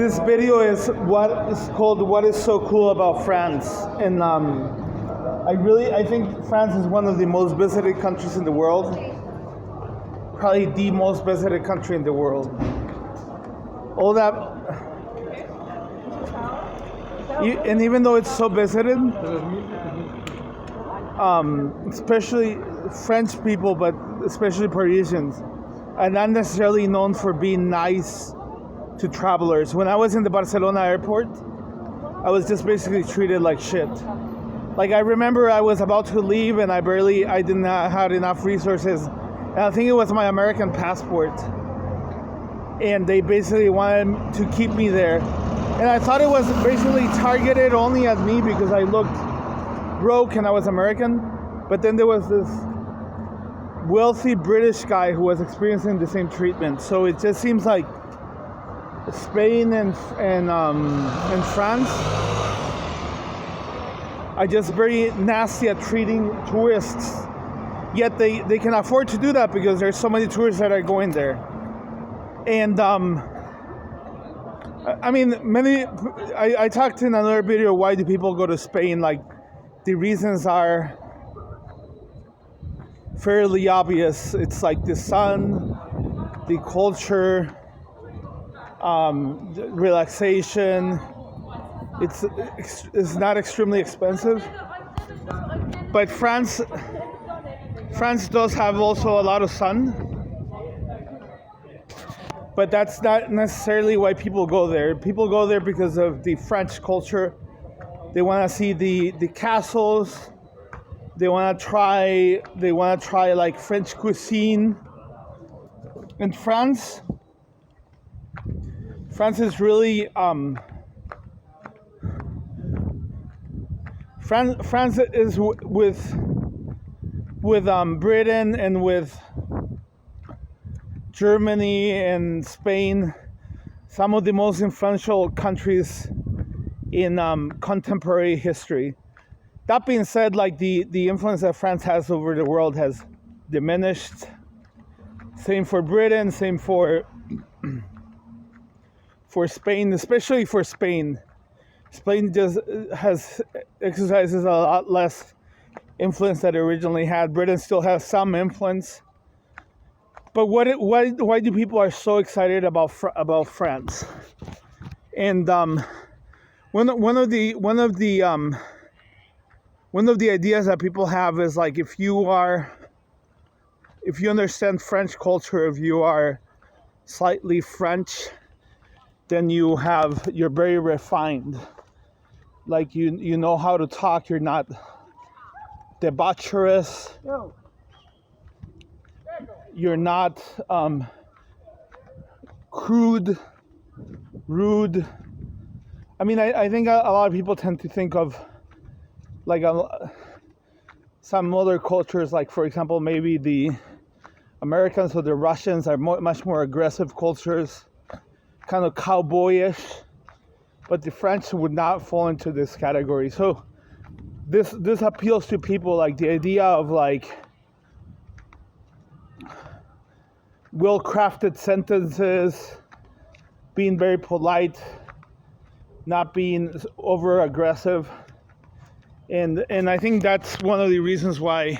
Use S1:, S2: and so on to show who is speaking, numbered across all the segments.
S1: This video is what is called "What is so cool about France," and I think France is one of the most visited countries in the world. Probably the most visited country in the world. All that, and even though it's so visited, especially French people, but especially Parisians, are not necessarily known for being nice to travelers. When I was in the Barcelona airport, I was just basically treated like shit. Like, I remember I was about to leave and I didn't have enough resources. And I think it was my American passport. And they basically wanted to keep me there. And I thought it was basically targeted only at me because I looked broke and I was American. But then there was this wealthy British guy who was experiencing the same treatment. So it just seems like Spain and France are just very nasty at treating tourists. Yet they can afford to do that because there's so many tourists that are going there. And I talked in another video, why do people go to Spain? Like, the reasons are fairly obvious. It's like the sun, the culture, relaxation. It's not extremely expensive, but France does have also a lot of sun, but that's not necessarily why people go there. People go there because of the French culture. They want to see the castles. They want to try like French cuisine. And France is really France is with Britain and with Germany and Spain, some of the most influential countries in contemporary history. That being said, like the influence that France has over the world has diminished. Same for Britain, same for Spain, especially for Spain. Spain just exercises a lot less influence that it originally had. Britain still has some influence. But why do people are so excited about France? And one of the ideas that people have is like, if you understand French culture, if you are slightly French, then you're very refined. Like, you know how to talk. You're not debaucherous. You're not crude, rude. I mean, I think a lot of people tend to think of like some other cultures, like, for example, maybe the Americans or the Russians are much more aggressive cultures, kind of cowboyish, but the French would not fall into this category. So this appeals to people, like the idea of like well-crafted sentences, being very polite, not being over-aggressive. And I think that's one of the reasons why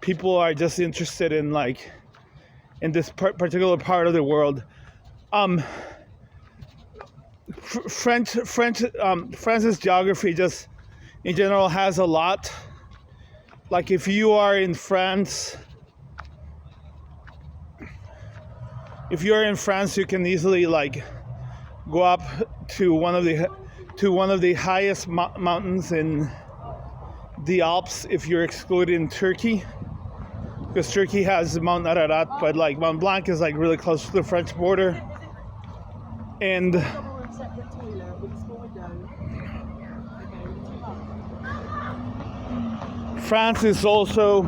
S1: people are just interested in like in this particular part of the world. France's geography just in general has a lot. Like, if you are in France, you can easily like go up to one of the highest mountains in the Alps, if you're excluding Turkey, because Turkey has Mount Ararat, but like Mount Blanc is like really close to the French border. And France is also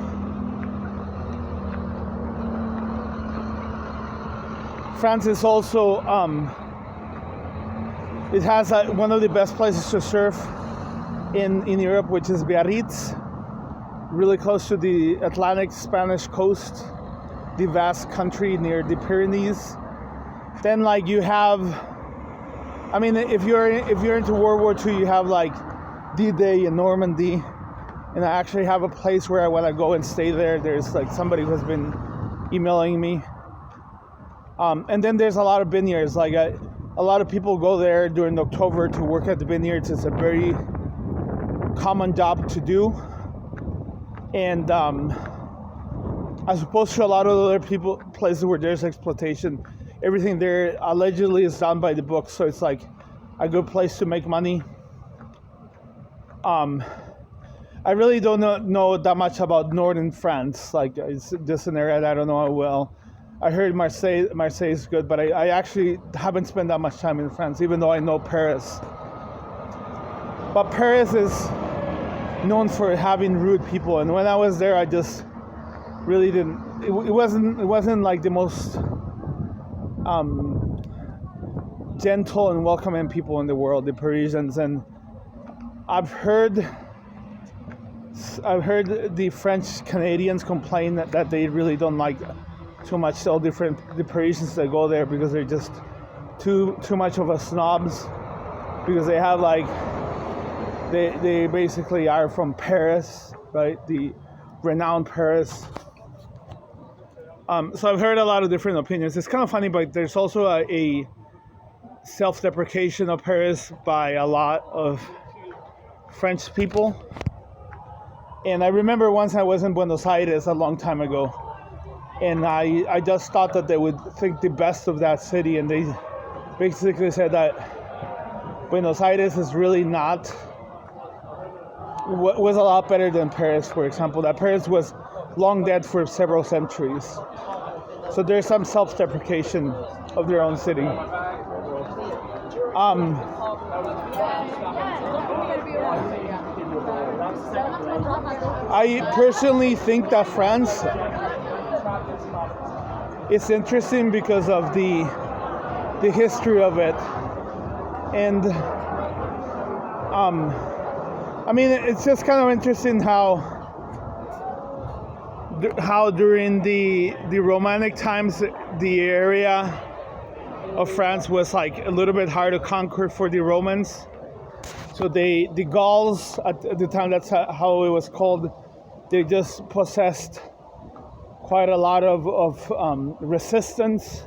S1: it has one of the best places to surf in Europe, which is Biarritz, really close to the Atlantic Spanish coast, the vast country near the Pyrenees. Then like you have I mean, if you're into World War II, you have like D-Day in Normandy, and I actually have a place where I want to go and stay there. There's like somebody who has been emailing me, and then there's a lot of vineyards. Like a lot of people go there during October to work at the vineyards. It's a very common job to do, and as opposed to a lot of other places where there's exploitation, everything there allegedly is done by the book, so it's like a good place to make money. I really don't know that much about northern France. Like, it's just an area that I don't know well. I heard Marseille is good, but I actually haven't spent that much time in France, even though I know Paris. But Paris is known for having rude people, and when I was there, I just really didn't. It wasn't like the most gentle and welcoming people in the world, the Parisians. And I've heard the French Canadians complain that they really don't like too much the Parisians that go there, because they're just too much of a snobs, because they have like they basically are from Paris, right? The renowned Paris. So I've heard a lot of different opinions. It's kind of funny, but there's also a self-deprecation of Paris by a lot of French people. And I remember once I was in Buenos Aires a long time ago, and I just thought that they would think the best of that city, and they basically said that Buenos Aires is really not, was a lot better than Paris, for example, that Paris was long dead for several centuries. So there's some self-deprecation of their own city. I personally think that France is interesting because of the history of it, and I mean, it's just kind of interesting how during the Romantic times, the area of France was like a little bit hard to conquer for the Romans. So the Gauls at the time, that's how it was called, they just possessed quite a lot of resistance.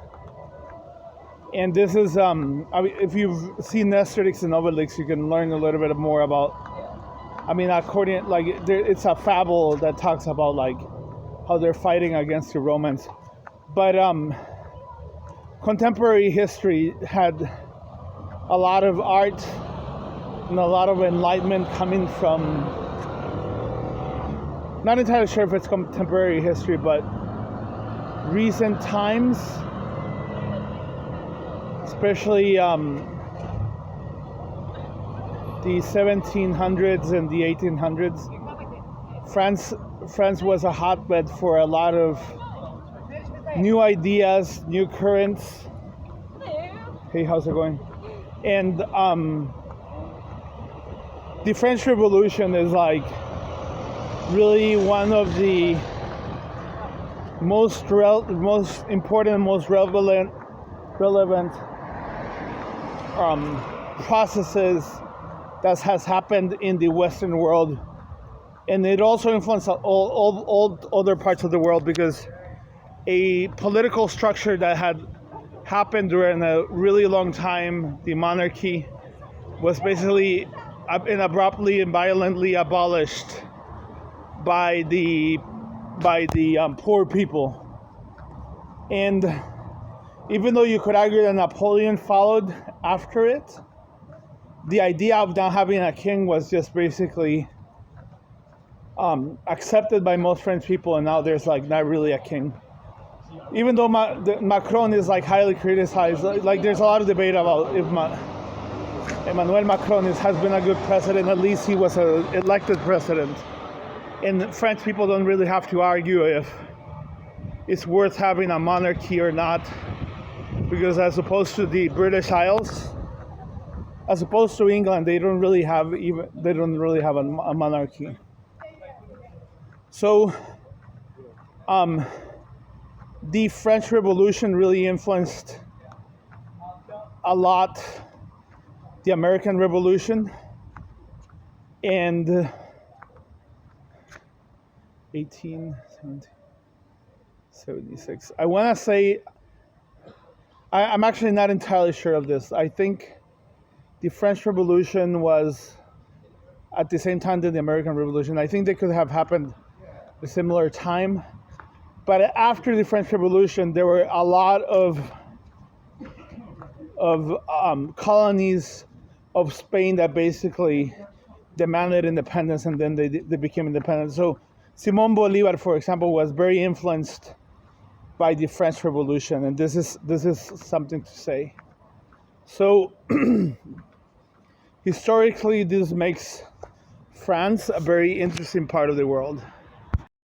S1: And this is, I mean, if you've seen Asterix and Obelix, you can learn a little bit more about, I mean, according, like, it's a fable that talks about like how they're fighting against the Romans. But contemporary history had a lot of art and a lot of enlightenment coming from, not entirely sure if it's contemporary history, but recent times, especially the 1700s and the 1800s. France was a hotbed for a lot of new ideas, new currents. Hey, how's it going? And the French Revolution is like really one of the most important, most relevant processes that has happened in the Western world. And it also influenced all other parts of the world, because a political structure that had happened during a really long time, the monarchy, was basically and abruptly and violently abolished by the poor people. And even though you could argue that Napoleon followed after it, the idea of not having a king was just basically accepted by most French people, and now there's like not really a king. Even though Macron is like highly criticized, like there's a lot of debate about if Emmanuel Macron has been a good president. At least he was an elected president. And French people don't really have to argue if it's worth having a monarchy or not, because as opposed to the British Isles, as opposed to England, they don't really have a monarchy. So, the French Revolution really influenced a lot the American Revolution and 1876. I want to say, I'm actually not entirely sure of this. I think the French Revolution was at the same time that the American Revolution. I think they could have happened at a similar time. But after the French Revolution, there were a lot of colonies of Spain that basically demanded independence, and then they became independent. So Simón Bolívar, for example, was very influenced by the French Revolution, and this is something to say. So historically, this makes France a very interesting part of the world.